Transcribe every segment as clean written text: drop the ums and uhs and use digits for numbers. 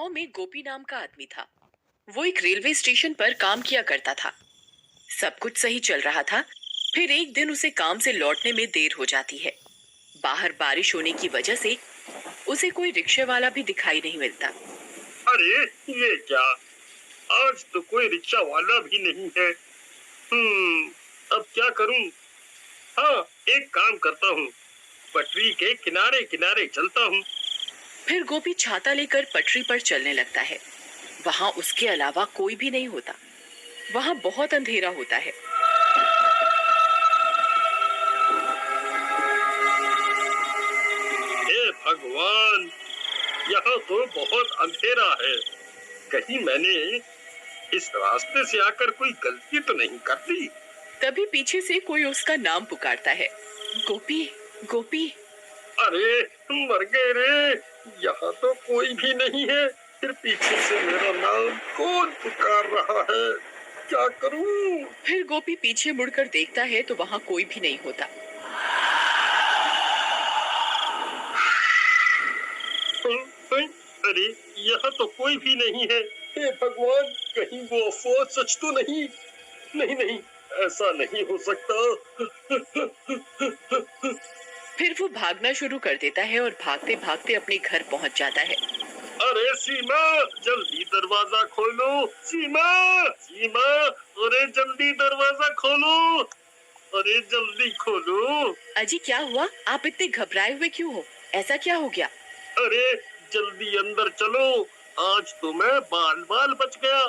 गांव में गोपी नाम का आदमी था। वो एक रेलवे स्टेशन पर काम किया करता था। सब कुछ सही चल रहा था। फिर एक दिन उसे काम से लौटने में देर हो जाती है। बाहर बारिश होने की वजह से उसे कोई रिक्शे वाला भी दिखाई नहीं मिलता। अरे ये क्या, आज तो कोई रिक्शा वाला भी नहीं है। अब क्या करूं? हाँ, एक काम करता हूँ, पटरी के किनारे किनारे चलता हूँ। फिर गोपी छाता लेकर पटरी पर चलने लगता है। वहां उसके अलावा कोई भी नहीं होता। वहां बहुत अंधेरा होता है। हे भगवान, यहाँ तो बहुत अंधेरा है। कहीं मैंने इस रास्ते से आकर कोई गलती तो नहीं कर दी? तभी पीछे से कोई उसका नाम पुकारता है, गोपी, गोपी। अरे मर गए रे, यहाँ तो कोई भी नहीं है। फिर पीछे से मेरा नाम कौन पुकार रहा है? क्या करूं? फिर गोपी पीछे मुड़कर देखता है तो वहां कोई भी नहीं होता। अरे यहाँ तो कोई भी नहीं है। हे भगवान, कहीं वो अफवाह सच तो नहीं? नहीं नहीं, ऐसा नहीं हो सकता। फिर वो भागना शुरू कर देता है और भागते भागते अपने घर पहुंच जाता है। अरे सीमा, जल्दी दरवाजा खोलो। सीमा, सीमा, अरे जल्दी दरवाजा खोलो। अरे जल्दी खोलो। अजी क्या हुआ? आप इतने घबराए हुए क्यों हो? ऐसा क्या हो गया? अरे जल्दी अंदर चलो, आज तो मैं बाल बाल बच गया।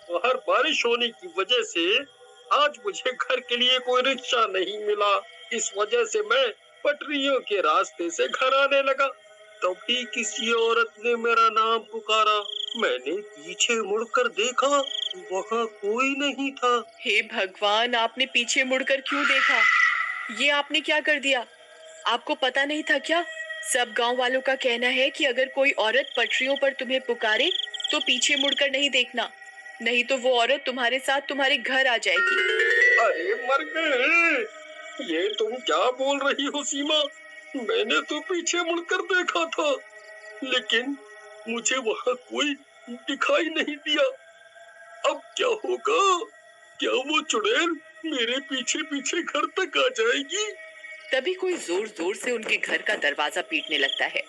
बाहर बारिश होने की वजह से आज मुझे घर के लिए कोई रिक्शा नहीं मिला। इस वजह से मैं पटरियों के रास्ते से घर आने लगा। तभी किसी औरत ने मेरा नाम पुकारा। मैंने पीछे मुड़कर देखा, वहाँ कोई नहीं था। हे भगवान, आपने पीछे मुड़कर क्यों देखा? ये आपने क्या कर दिया? आपको पता नहीं था क्या? सब गांव वालों का कहना है कि अगर कोई औरत पटरियों पर तुम्हें पुकारे तो पीछे मुड़कर नहीं देखना, नहीं तो वो औरत तुम्हारे साथ तुम्हारे घर आ जाएगी। अरे मर गए, ये तुम क्या बोल रही हो सीमा? मैंने तो पीछे मुड़कर देखा था, लेकिन मुझे वहाँ कोई दिखाई नहीं दिया। अब क्या होगा? क्या वो चुड़ैल मेरे पीछे पीछे घर तक आ जाएगी? तभी कोई जोर जोर से उनके घर का दरवाजा पीटने लगता है।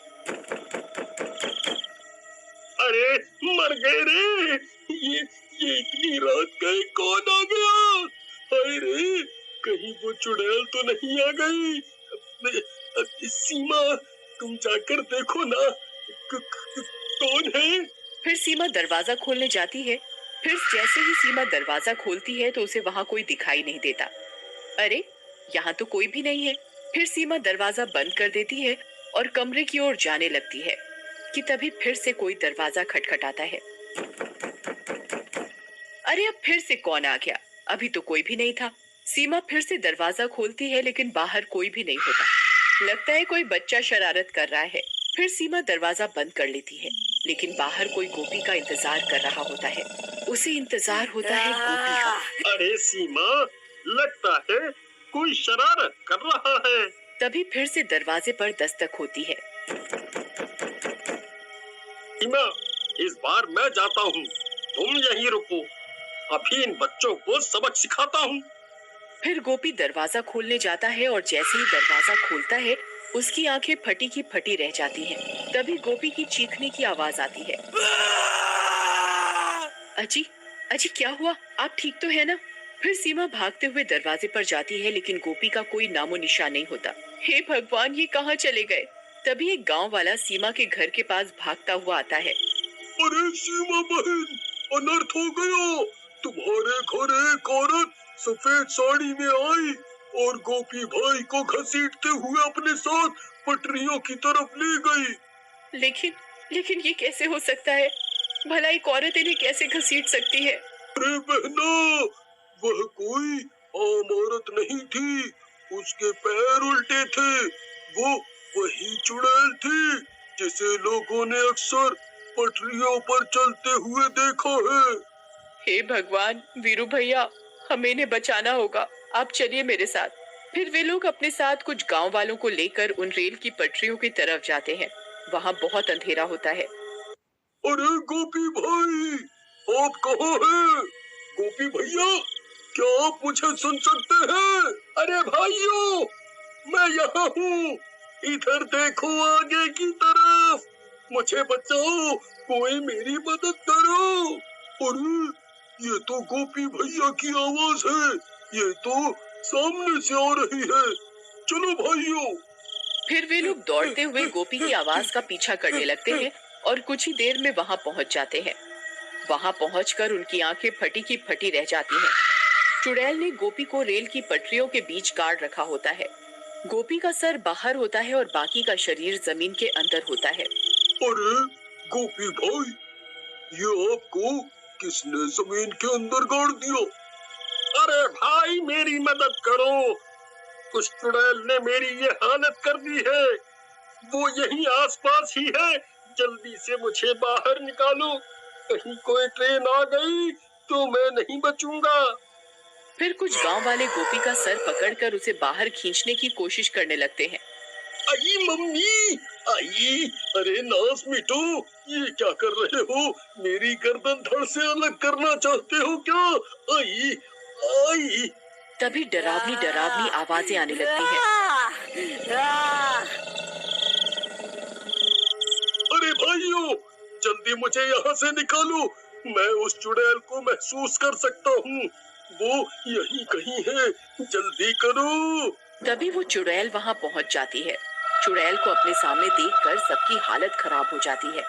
अरे मर गए रे, ये इतनी रात गए कौन आ गया? हाय रे, कहीं वो चुड़ैल तो नहीं आ गई? सीमा, तुम जाकर देखो ना, कौन है? फिर सीमा दरवाजा खोलने जाती है। फिर जैसे ही सीमा दरवाजा खोलती है तो उसे वहां कोई दिखाई नहीं देता। अरे, यहाँ तो कोई भी नहीं है। फिर सीमा दरवाजा बंद कर देती है और कमरे की ओर जाने लगती है कि तभी फिर से कोई दरवाजा खटखटाता है। अरे, अब फिर से कौन आ गया? अभी तो कोई भी नहीं था। सीमा फिर से दरवाजा खोलती है लेकिन बाहर कोई भी नहीं होता। लगता है कोई बच्चा शरारत कर रहा है। फिर सीमा दरवाजा बंद कर लेती है, लेकिन बाहर कोई गोपी का इंतजार कर रहा होता है। उसे इंतजार होता है गोपी का। अरे सीमा, लगता है कोई शरारत कर रहा है। तभी फिर से दरवाजे पर दस्तक होती है। सीमा, इस बार मैं जाता हूँ, तुम यहीं रुको। अभी इन बच्चों को सबक सिखाता हूँ। फिर गोपी दरवाजा खोलने जाता है और जैसे ही दरवाजा खोलता है उसकी आंखें फटी की फटी रह जाती हैं। तभी गोपी की चीखने की आवाज आती है। अजी, अजी क्या हुआ? आप ठीक तो है ना? फिर सीमा भागते हुए दरवाजे पर जाती है लेकिन गोपी का कोई नामो निशान नहीं होता। हे भगवान, ये कहाँ चले गए? तभी एक गांव वाला सीमा के घर के पास भागता हुआ आता है। अरे सीमा बहन, अनर्थ हो गया। तुम्हारे घर एक औरत सफेद साड़ी में आई और गोपी भाई को घसीटते हुए अपने साथ पटरियों की तरफ ले गई। लेकिन लेकिन ये कैसे हो सकता है? भला एक औरत इन्हें कैसे घसीट सकती है? अरे बहना, वह कोई आम औरत नहीं थी, उसके पैर उल्टे थे। वो वही चुड़ैल थी जिसे लोगों ने अक्सर पटरियों पर चलते हुए देखा है। हे भगवान, वीरू भैया, हमें इन्हें बचाना होगा। आप चलिए मेरे साथ। फिर वे लोग अपने साथ कुछ गांव वालों को लेकर उन रेल की पटरियों की तरफ जाते हैं। वहां बहुत अंधेरा होता है। अरे गोपी भाई, आप कहाँ हैं? गोपी भैया, क्या आप मुझे सुन सकते हैं? अरे भाइयों, मैं यहाँ हूँ। इधर देखो आगे की तरफ, मुझे बचाओ, कोई मेरी मदद करो। अरे ये तो गोपी भैया की आवाज है, ये तो सामने से आ रही है। चलो भाइयों। फिर वे लोग दौड़ते हुए गोपी की आवाज का पीछा करने लगते हैं और कुछ ही देर में वहां पहुंच जाते हैं। वहां पहुंचकर उनकी आंखें फटी की फटी रह जाती हैं। चुड़ैल ने गोपी को रेल की पटरियों के बीच गाड़ रखा होता है। गोपी का सर बाहर होता है और बाकी का शरीर जमीन के अंदर होता है। अरे गोपी भाई, ये आपको किसने जमीन के अंदर गाड़ दिया? अरे भाई, मेरी मदद करो, उस चुड़ैल ने मेरी ये हालत कर दी है। वो यहीं आसपास ही है, जल्दी से मुझे बाहर निकालो। कहीं कोई ट्रेन आ गई तो मैं नहीं बचूंगा। फिर कुछ गांव वाले गोपी का सर पकड़कर उसे बाहर खींचने की कोशिश करने लगते हैं। आई मम्मी, आई, अरे नास मिटो, ये क्या कर रहे हो? मेरी गर्दन धड़ से अलग करना चाहते हो क्या? आई, आई। तभी डरावनी डरावनी आवाजें आने लगती हैं। अरे भाइयों, जल्दी मुझे यहाँ से निकालो, मैं उस चुड़ैल को महसूस कर सकता हूँ। वो यहीं कहीं है, जल्दी करो। तभी वो चुड़ैल वहां पहुंच जाती है। चुड़ैल को अपने सामने देखकर सबकी हालत खराब हो जाती है।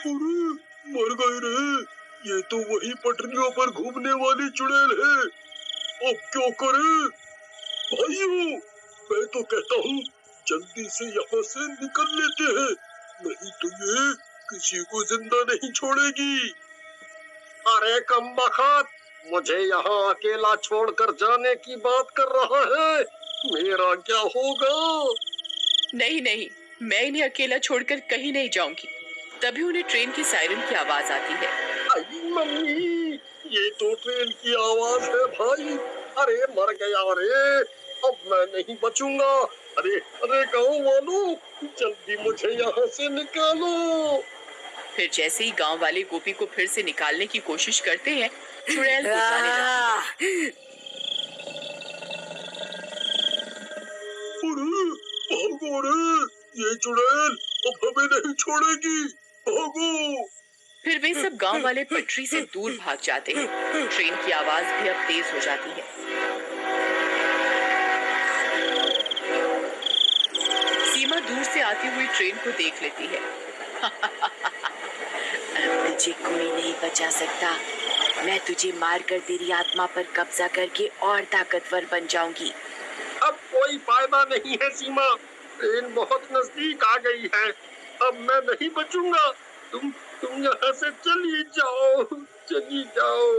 अरे मर गए रे, ये तो वही पटरियों पर घूमने वाली चुड़ैल है। अब क्या करें? भाइयों, मैं तो कहता हूँ जल्दी से यहाँ से निकल लेते हैं, नहीं तो ये किसी को जिंदा नहीं छोड़ेगी। अरे कमबख्त, मुझे यहाँ अकेला छोड़कर जाने की बात कर रहा है, मेरा क्या होगा? नहीं नहीं, मैं इन्हें अकेला छोड़कर कहीं नहीं जाऊंगी। तभी उन्हें ट्रेन की सायरन की आवाज आती है। आई मम्मी, ये तो ट्रेन की आवाज है भाई। अरे मर गया रे, अब मैं नहीं बचूंगा। अरे अरे गाँव वालों, जल्दी मुझे यहाँ से निकालो। फिर जैसे ही गांव वाले गोपी को फिर से निकालने की कोशिश करते हैं, चुड़ैल गुस्साने लगती है। अरे भागो रे, ये चुड़ैल अब हमें नहीं छोड़ेगी, भागो। फिर वे सब गांव वाले पटरी से दूर भाग जाते हैं। ट्रेन की आवाज भी अब तेज हो जाती है। सीमा दूर से आती हुई ट्रेन को देख लेती है। अब तुझे कोई नहीं बचा सकता। मैं तुझे मारकर तेरी आत्मा पर कब्जा करके और ताकतवर बन जाऊंगी। अब कोई फायदा नहीं है सीमा, ट्रेन बहुत नजदीक आ गई है, अब मैं नहीं बचूंगा। तुम यहाँ से चली जाओ, चली जाओ।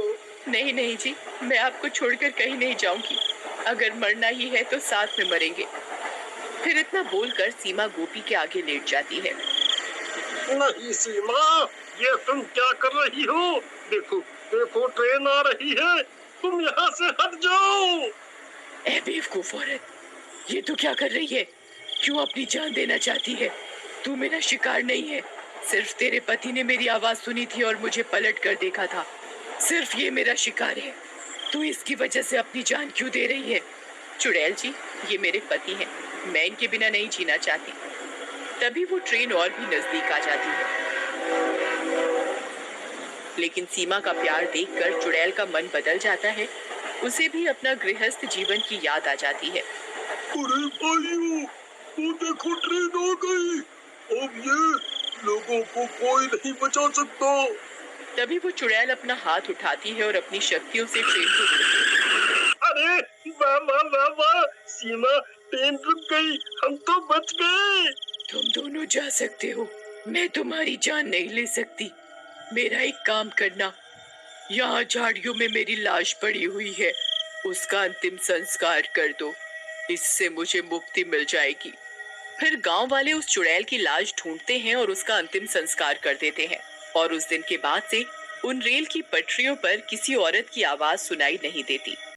नहीं नहीं जी, मैं आपको छोड़कर कहीं नहीं जाऊंगी। अगर मरना ही है तो साथ में मरेंगे। फिर इतना बोलकर सीमा गोपी के आगे लेट जाती है। नहीं सीमा, ये तुम क्या कर रही हो? देखो देखो, ट्रेन आ रही है, तुम यहाँ से हट जाओ। ए बेवकूफ औरत, ये तू क्या कर रही है? क्यों अपनी जान देना चाहती है? तू मेरा शिकार नहीं है। सिर्फ तेरे पति ने मेरी आवाज सुनी थी और मुझे पलट कर देखा था। सिर्फ ये मेरा शिकार है। तू इसकी वजह से अपनी जान क्यों दे रही है? चुड़ैल जी, ये मेरे पति हैं। मैं इनके बिना नहीं जीना चाहती। तभी वो ट्रेन और भी नजदीक आ जाती है। लेकिन सीमा का प्यार देखकर चुड़ैल का मन बदल जाता है। उसे भी अपना गृहस्थ जीवन की याद आ जाती है। अरे भाइयों, वो देखो ट्रेन आ गई, अब ये लोगों को कोई नहीं बचा सकता। तभी वो चुड़ैल अपना हाथ उठाती है और अपनी शक्तियों से ट्रेन को रोकती है। अरे वाह वाह वाह वाह, सीमा, ट्रेन रुक गई, हम तो बच गए। तुम दोनों जा सकते हो, मैं तुम्हारी जान नहीं ले सकती। मेरा एक काम करना, यहाँ झाड़ियों में मेरी लाश पड़ी हुई है, उसका अंतिम संस्कार कर दो। इससे मुझे मुक्ति मिल जाएगी। फिर गांव वाले उस चुड़ैल की लाश ढूंढते हैं और उसका अंतिम संस्कार कर देते हैं। और उस दिन के बाद से उन रेल की पटरियों पर किसी औरत की आवाज सुनाई नहीं देती।